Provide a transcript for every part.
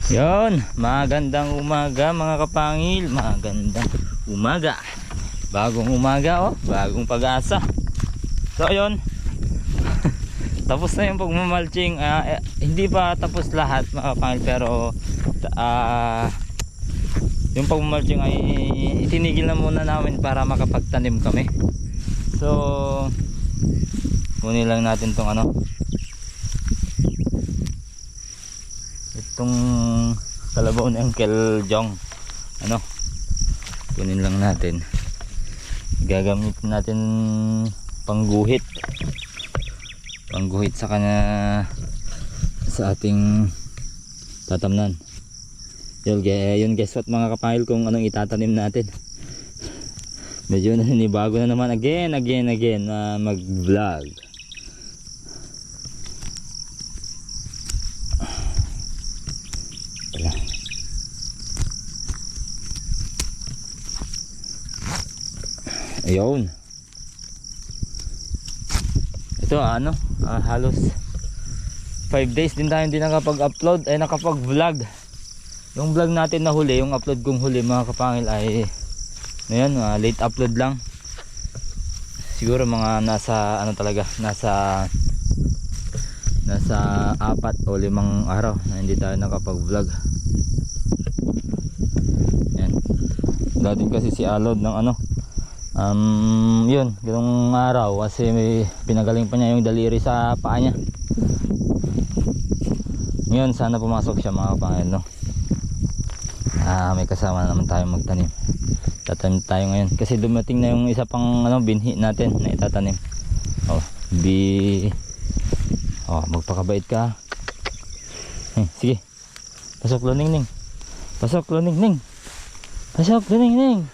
Yon, magandang umaga mga kapangil, magandang umaga. Bagong umaga, oh, bagong pag-asa. So ayun, tapos na yung pagmamalching. Hindi pa tapos lahat mga kapangil, pero yung pagmamalching ay itinigil na muna namin para makapagtanim kami. So kunin lang natin tong itong kalabaw ni Uncle Jong. Kunin lang natin, gagamitin natin pangguhit sa kanya, sa ating tatamnan. Yun guess what mga kapangil, kung anong itatanim natin. Medyo naninibago na naman again mag vlog. Ayun. Ito halos 5 days din tayo hindi nakapag-upload, nakapag-vlog. Yung vlog natin na huli, yung upload kong huli mga kapangil ay late upload lang. Siguro mga nasa nasa 4 o 5 araw na hindi tayo nakapag-vlog. Yan. Dating kasi si Alod ng yun, ganung araw kasi may pinagaling pa niya yung daliri sa paa niya. Ngayon sana pumasok siya mga kapangil, no? May kasama na naman tayong magtanim. Tatanim tayo ngayon kasi dumating na yung isa pang binhi natin na itatanim. Magpakabait ka. Sige, pasok lo Ningning, pasok lo Ningning, pasok lo Ningning.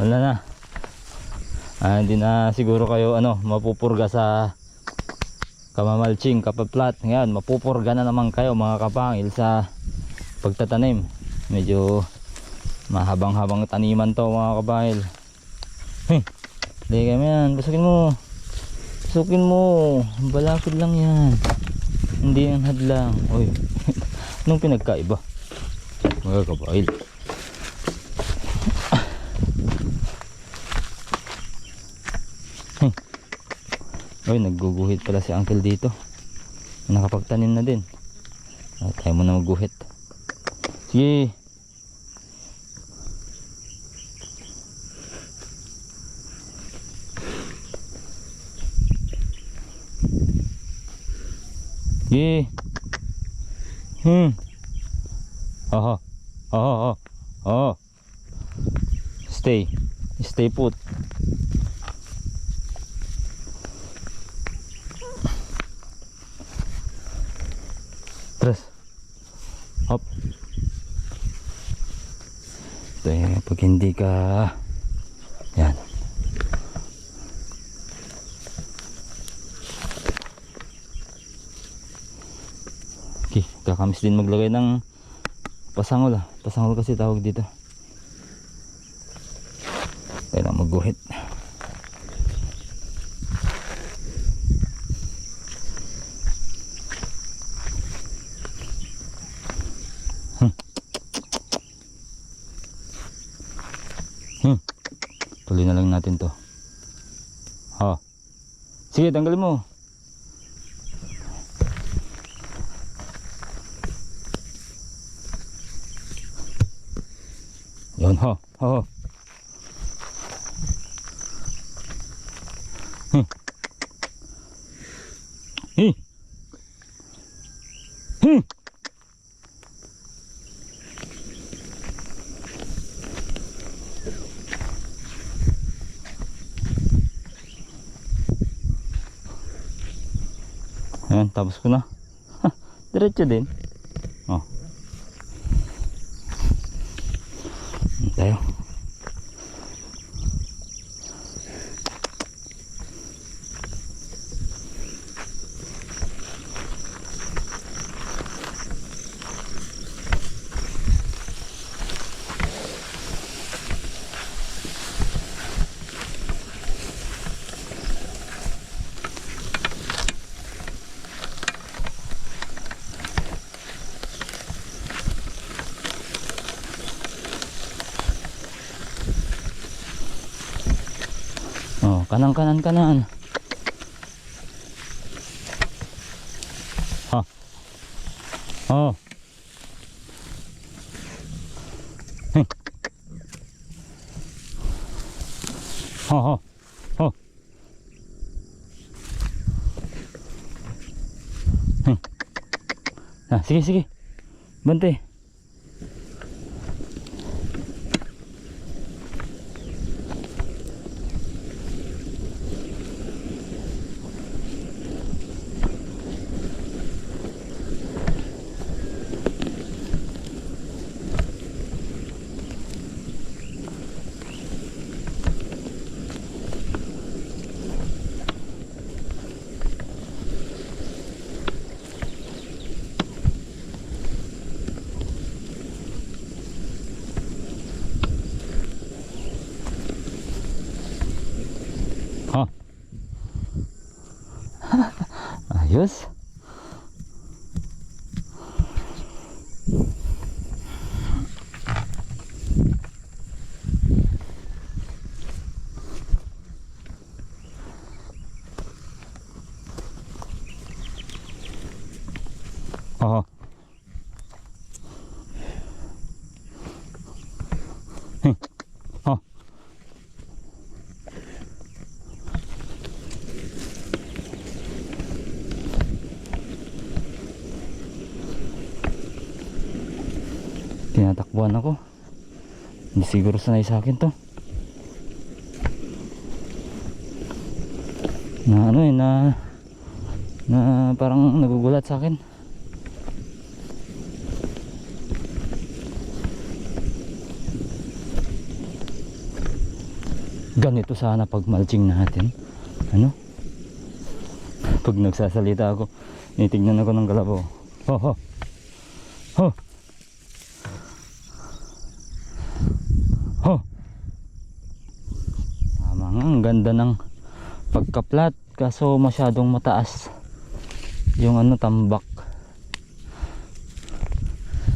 Wala na. Hindi na siguro kayo mapupurga sa kamamalching, kapaplat. Ngayon mapupurga na naman kayo mga kapangil sa pagtatanim. Medyo mahabang-habang taniman to mga kapangil. Hindi kami yan, pasukin mo, balakid lang yan, hindi yan hadlang. Oy, anong pinagkaiba mga kapangil? Oy, nagguguhit pala si Uncle dito. Nakapagtanim na din. Tayo muna magguhit. Sige. Sige. Stay put. Terus hop. Pag hindi ka yan, okay, kakamis din maglagay ng pasangol. Pasangol kasi tawag dito. Kaya lang magguhit. Tuloy na lang natin to. Sige, tanggalin mo. Yan, Ayan, tapos ko na. Diretso din. Tayo. Oh, kanan kanan kanan. Ha. Oh. Hey. Ha ha. Ha. Hey. Ah, sige sige. Bante. Ha. Ayos. Ha. Hey. Ha. Tinatakbuhan ako. Hindi siguro sanay sa akin to. Na ano eh, na parang nagugulat sa akin. Ganito sana pag mulching natin. Ano? Pag nagsasalita ako, tinitignan ako ng kalabaw. Ho ho. Ho. Ho. Tama nga, ang ganda ng pagkaplat, kaso masyadong mataas yung ano, tambak.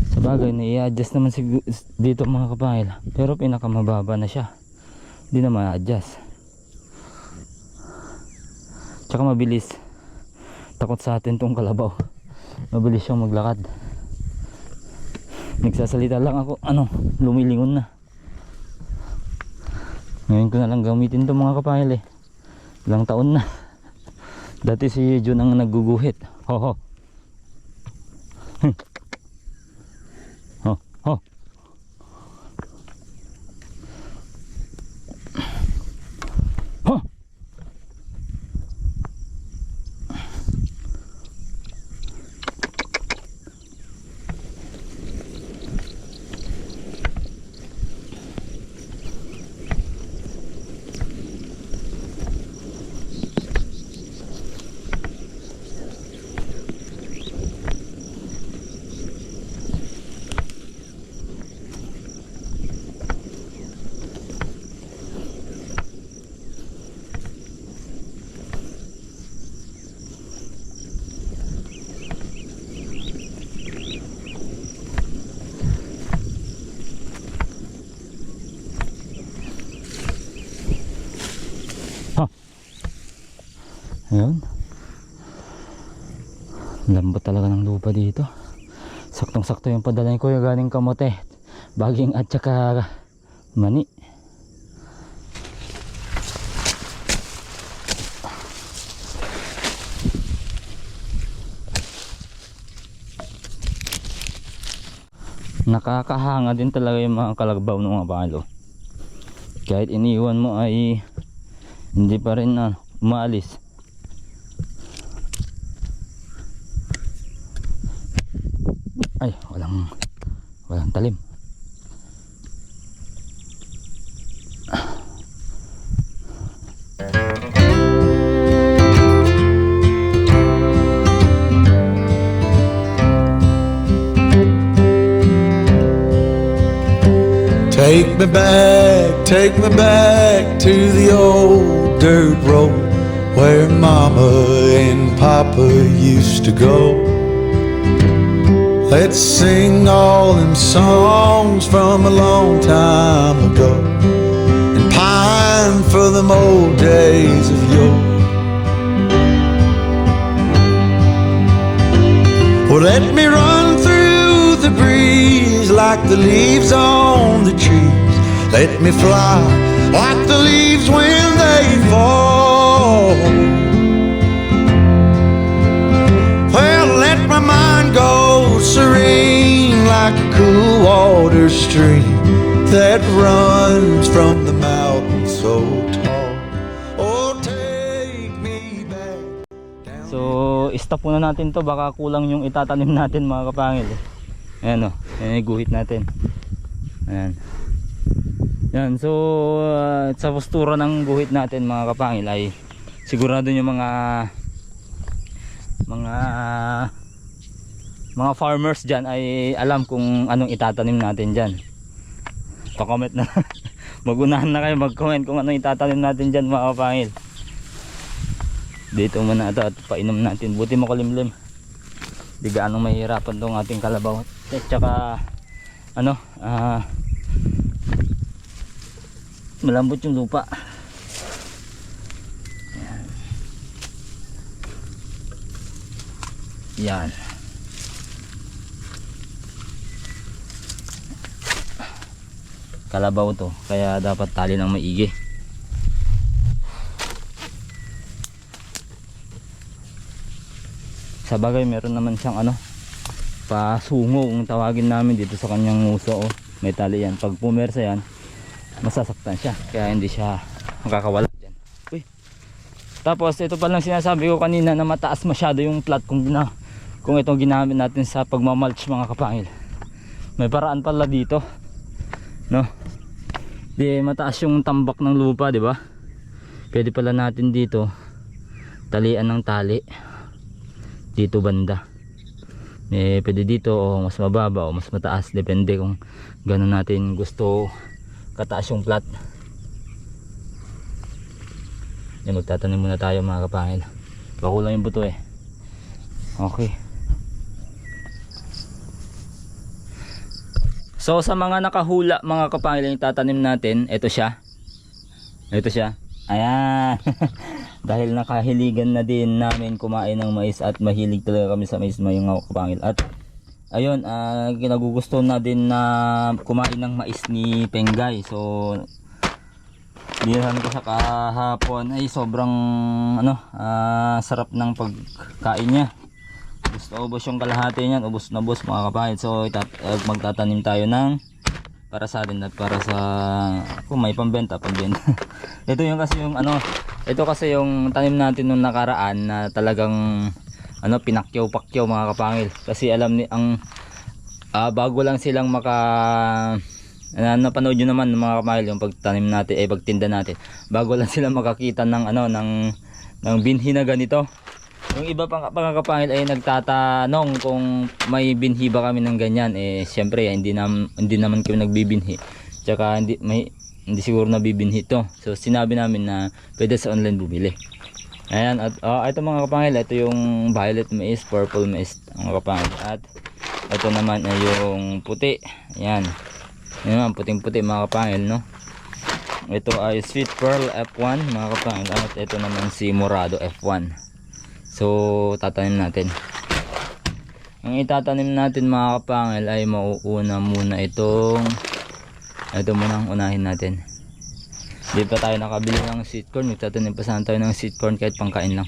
Sa bagay, i-adjust naman dito mga kapahil, pero pinakamababa na siya, hindi na ma-adjust. Tsaka mabilis, takot sa atin tong kalabaw, mabilis siyang maglakad. Nagsasalita lang ako, ano, lumilingon na. Ngayon ko na lang gamitin to mga kapahil eh. Ilang taon na. Dati si Jun ang nagguguhit. Ho ho. Ho ho. Ho. Ayun, lambot talaga ng lupa dito. Saktong sakto yung padala ko yung galing kamote, baging at saka mani. Nakakahanga din talaga yung mga kalagbaw ng mga palo. Kahit iniwan mo ay hindi pa rin umaalis. Ay, walang talim. Take me back to the old dirt road where Mama and Papa used to go. Let's sing all them songs from a long time ago and pine for them old days of yore. Well, let me run through the breeze like the leaves on the trees. Let me fly like the leaves when they fall. Well, let my mind go serene like a cool water stream that runs from the mountain so tall. Oh, take me back down. So stop muna natin to, baka kulang yung itatanim natin mga kapangil. Ayan o, yan yung guhit natin. Ayan. Yan, so sa postura ng guhit natin mga kapangil ay sigurado yung mga farmers dyan ay alam kung anong itatanim natin dyan. Pa-comment na. Magunahan na kayo mag-comment kung anong itatanim natin dyan mga kapangil. Dito muna ito at painom natin. Buti makulimlim. Di gaanong mahihirapan tong ating kalabaw. At saka ano, malambot yung lupa. Yan. Kalabaw to, kaya dapat tali ng maigi. Sa bagay meron naman siyang ano, pasungo kung tawagin namin dito sa kanyang uso. Oh, may tali yan. Pag pumersa yan, masasaktan siya, kaya hindi siya makakawala dyan. Uy. Tapos ito pa lang sinasabi ko kanina na mataas masyado yung plat kung itong ginamit natin sa pagmamulch mga kapangil. May paraan pala dito, no? Di mataas yung tambak ng lupa, di ba? Pwede pala natin dito talian ng tali dito banda. Pwede dito o mas mababa o mas mataas, depende kung gano'n natin gusto kataas yung plat. Magtatanim muna tayo mga kapangil. Pakulang yung buto eh. Okay. So sa mga nakahula mga kapangil yung tatanim natin, ito siya. Ito siya. Ayan. Dahil nakahiligan na din namin kumain ng mais at mahilig talaga kami sa mais mga kapangil. At ayun, kinagugusto na din na kumain ng mais ni Pengay. So binihan ko sa kahapon ay sobrang sarap ng pagkain niya. Gusto ubos yung kalahati niyan, ubos na ubos mga kapangil. So magtatanim tayo ng para sa atin at para sa kung may pambenta. Ito yung kasi yung ito kasi yung tanim natin nung nakaraan na talagang pinakyaw-pakyaw mga kapangil. Kasi alam ni bago lang silang napanood nyo naman mga kapangil yung pagtanim natin pagtinda natin. Bago lang sila makakita ng ng binhi na ganito. Yung iba pang kapangil ay nagtatanong kung may binhi ba kami ng ganyan. Syempre hindi naman kami nagbibinhi. Tsaka hindi siguro nabibinhi ito. So sinabi namin na pwede sa online bumili. Ayan, at ito mga kapangil, ito yung violet maize, purple maize mga kapangil. At ito naman ay yung puti. Ayan. Yan naman, puting-puti mga kapangil, no? Ito ay sweet pearl F1 mga kapangil. At ito naman si morado F1. So tatanim natin. Ang itatanim natin mga kapangil ay mauuna muna ito muna ang unahin natin. Hindi pa tayo nakabili ng sweet corn. Magtatanim pa sana tayo ng sweet corn kahit pangkain lang.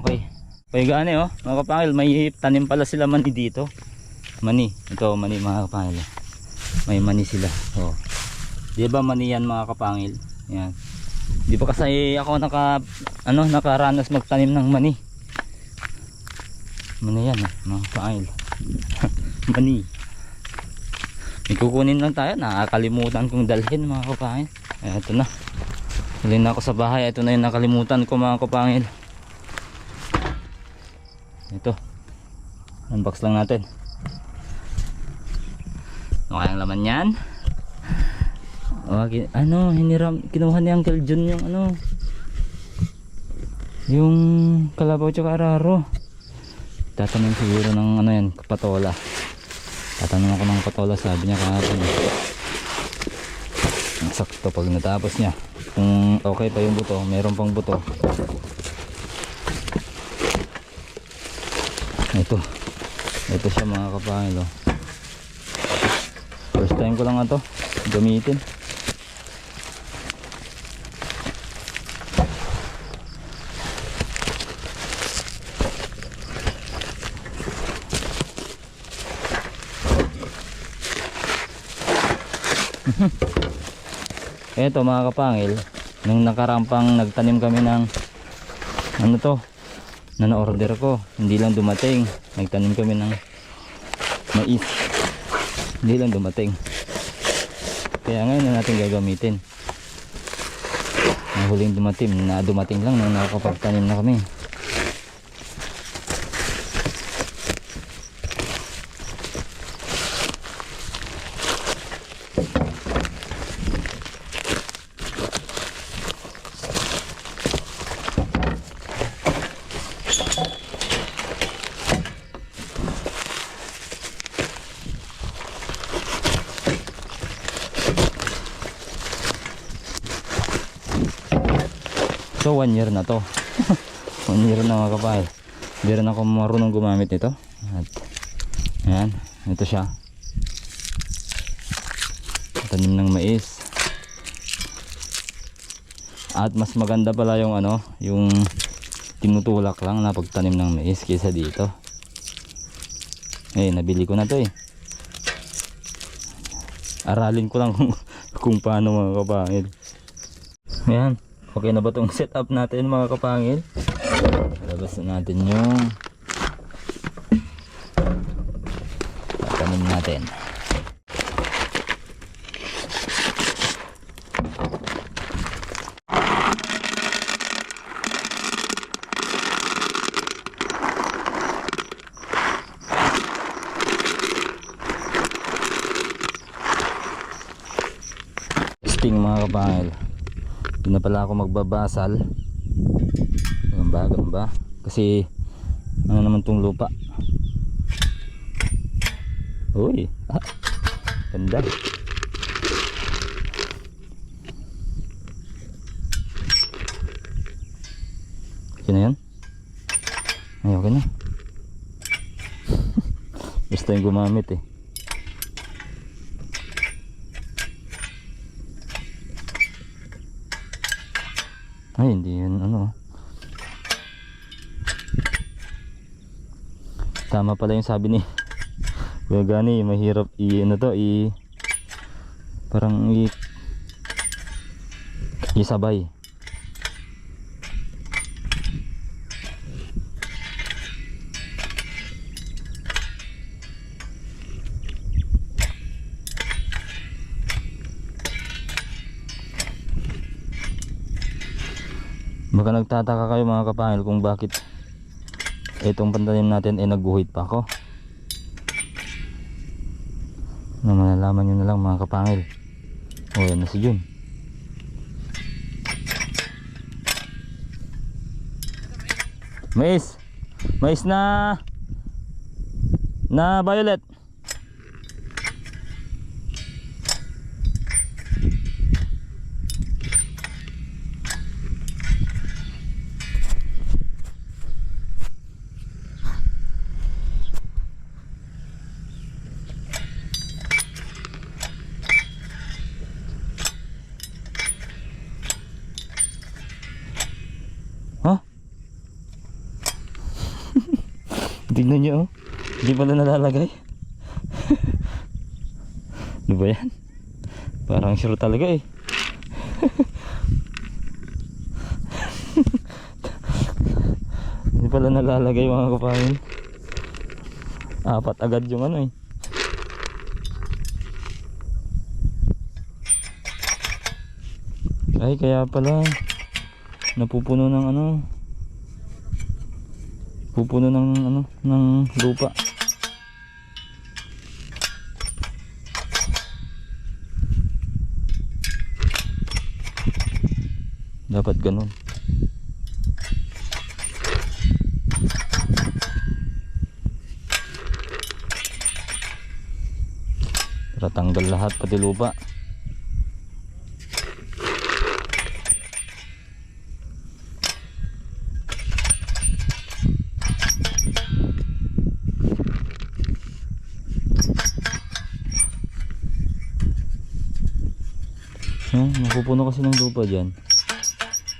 Okay. Paigaan mga kapangil, may tanim pala sila mani dito. Mani. Ito mani mga kapangil. May mani sila. Oh. Di ba mani yan mga kapangil? Yan. Di ba kasi ako nakaranas magtanim ng mani. Mani yan mga kapangil. Mani. May kukunin lang tayo, nakakalimutan kong dalhin mga kapangil. Ito na, huling na ako sa bahay. Ito na yung nakalimutan ko mga kapangil. Ito, unbox lang natin. Ano kayang laman yan? Kinuha ni Uncle John yung kalabaw tsaka araro. Tatanim siguro ng yan, patola. Tatanong ako ng patola, sabi niya kahapon. Sakto pag natapos niya. kung okay pa yung buto, meron pang buto. Ito siya mga kapangil, oh. First time ko lang ito gamitin. Eto mga kapangil, nung nakarampang nagtanim kami ng ano to, na na-order ko, hindi lang dumating. Nagtanim kami ng mais, hindi lang dumating. Kaya ngayon na natin gagamitin. Ang huling dumating lang nung nakakapagtanim na kami. So 1 year na to. 1 year na mga kapal. Hindi rin ako marunong gumamit nito. At ayan, ito siya. Tanim ng mais. At mas maganda pala yung ano, yung tinutulak lang na pagtanim ng mais kaysa dito. Eh, nabili ko na to eh. Aralin ko lang kung paano mga kapangil. Ayan. Okay na ba itong setup natin mga kapangil? Labas na natin yung tanim natin. Sting mga kapangil. Hindi na pala ako magbabasal. Ganun ba? Kasi ano naman tong lupa. Uy, ganda. Okay na yan? Ay, okay na. Basta yung gumamit eh. Ay, hindi yun ano. Tama pala yung sabi ni Kuya Gani, mahirap ano to, parang isabay. Baka nagtataka kayo mga kapangil kung bakit itong pantanim natin ay nagguhit pa ako. Na malalaman nyo na lang mga kapangil. O yan na si Jun. Mais na violet. Tignan nyo, oh. Hindi pala nalalagay. Ano ba yan? Parang sure talaga eh. Hindi pala nalalagay mga kapangil. 4 agad yung ano eh. Ay, kaya pala napupuno ng ano, pupuno ng ano, ng lupa. Dapat ganun. Para tanggal lahat pati lupa. No? Napupuno kasi ng lupa dyan.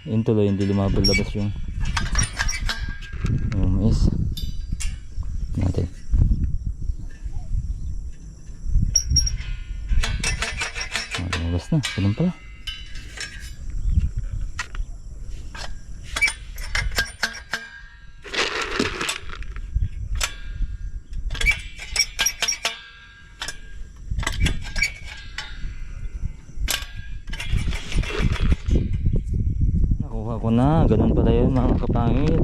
Yun tuloy, hindi lumabalabas yung mais natin. Lumabas na, ganun pala. Nakuha ko na, ganun pala yun mga kapangit.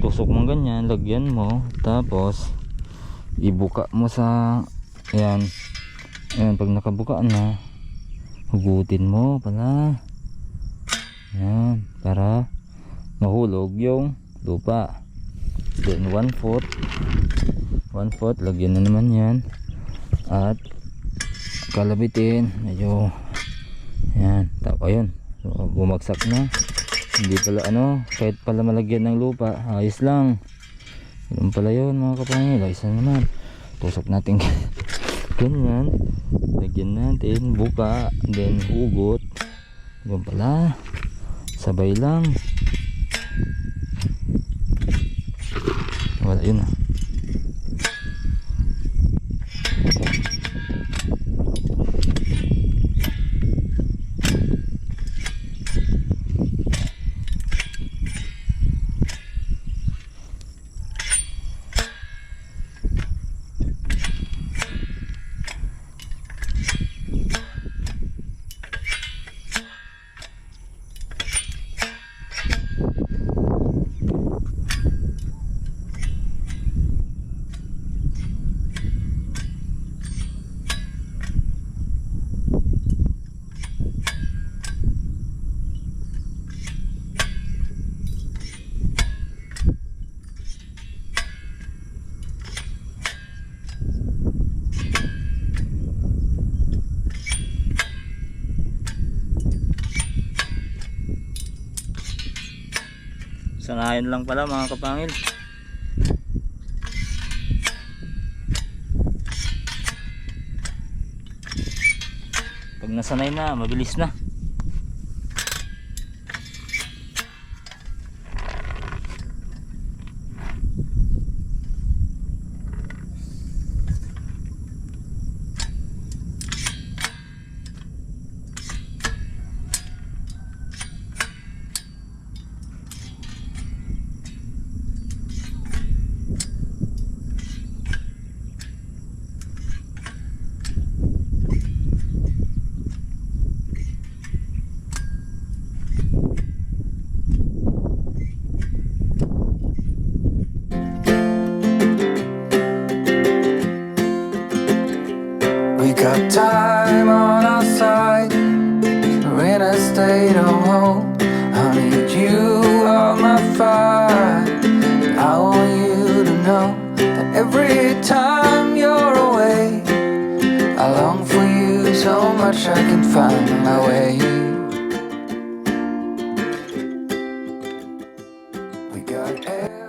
Tusok mo ganyan, lagyan mo, tapos ibuka mo sa ayan, ayan, pag nakabuka na hugutin mo pala ayan, para mahulog yung lupa. Then 1/4 lagyan na naman yan at kalabitin medyo ayan, tapos ayun, so, bumagsak na. Hindi pala kahit pala malagyan ng lupa, ayos lang. Ganun pala yun mga kapangil. Ayos na naman. Tusok natin ganyan. Lagyan natin, buka, then hugot. Yun pala. Sabay lang. Wala yun. Sanayan lang pala mga kapangil. Pag nasanay na, mabilis na. Got time on our side. We're in a state of hope. I need you on my fire. I want you to know that every time you're away, I long for you so much I can find my way. We got air